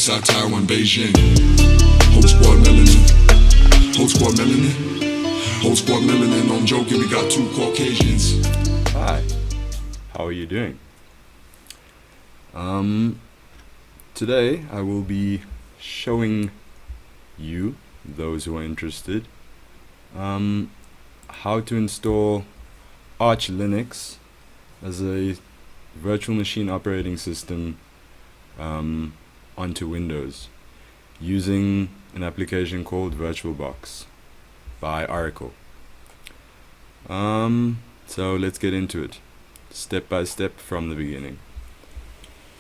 Eastside, Taiwan, Beijing. Whole squad melanin. Whole squad melanin. Whole squad melanin. I'm joking, we got 2 Caucasians. Hi, how are you doing? Today I will be showing you, those who are interested, how to install Arch Linux as a virtual machine operating system onto Windows using an application called VirtualBox by Oracle. So let's get into it, step by step from the beginning.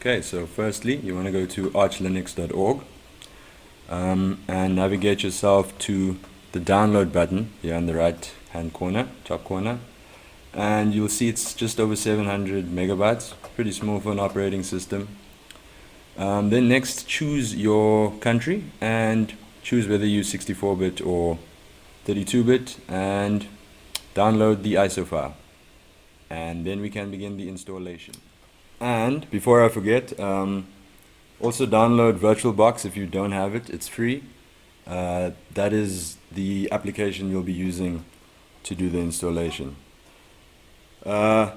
Okay, so firstly you want to go to archlinux.org and navigate yourself to the download button here on the right hand corner, top corner, and you'll see it's just over 700 megabytes, pretty small for an operating system. Then next, choose your country and choose whether you use 64-bit or 32-bit and download the ISO file, and then we can begin the installation. And before I forget, also download VirtualBox if you don't have it. It's free. That is the application you'll be using to do the installation. I'm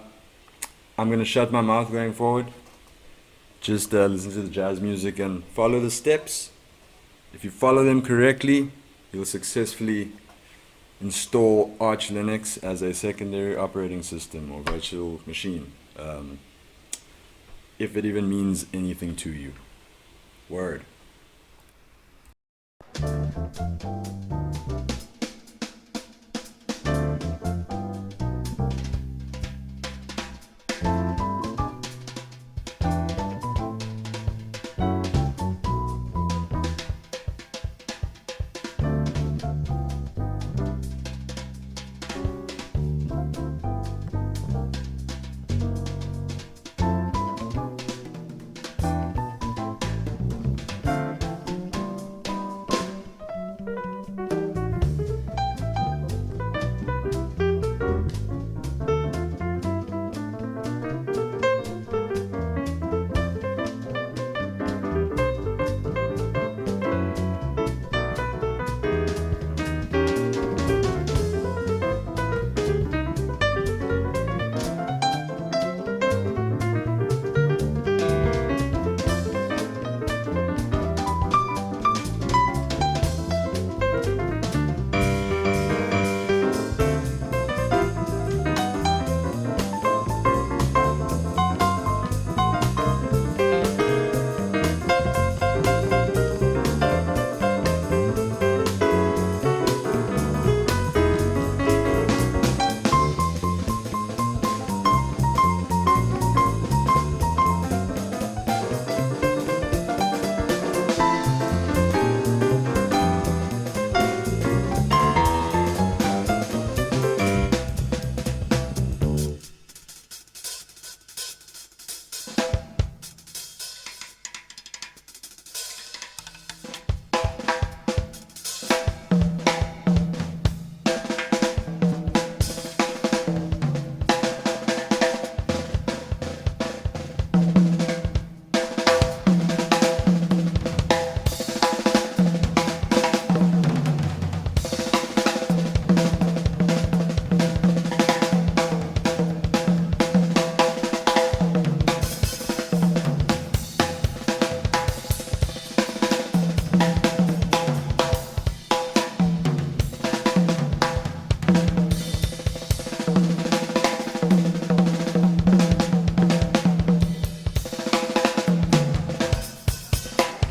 going to shut my mouth going forward. Just listen to the jazz music and follow the steps. If you follow them correctly, you'll successfully install Arch Linux as a secondary operating system or virtual machine, if it even means anything to you. Word.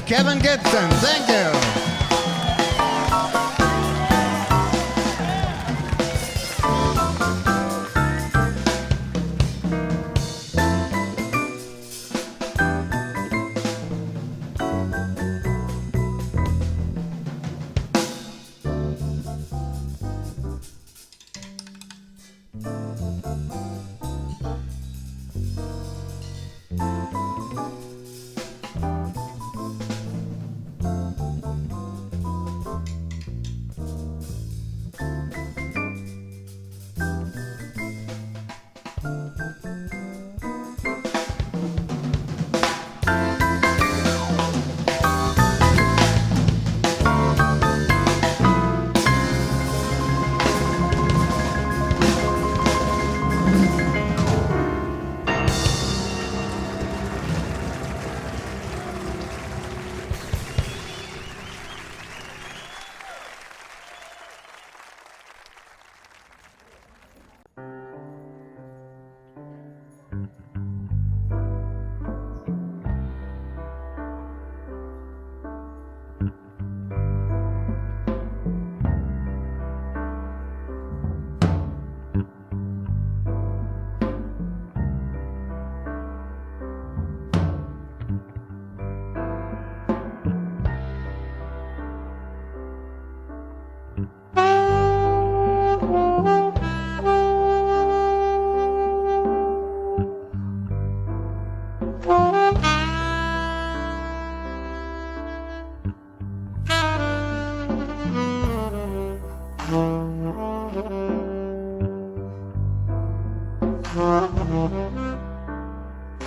Kevin Gibson, thank you.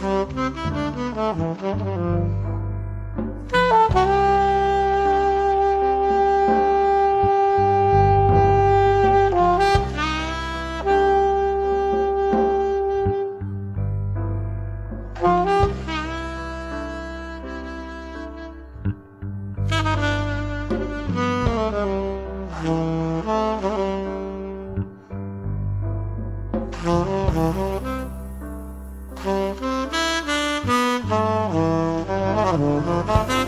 Thank you.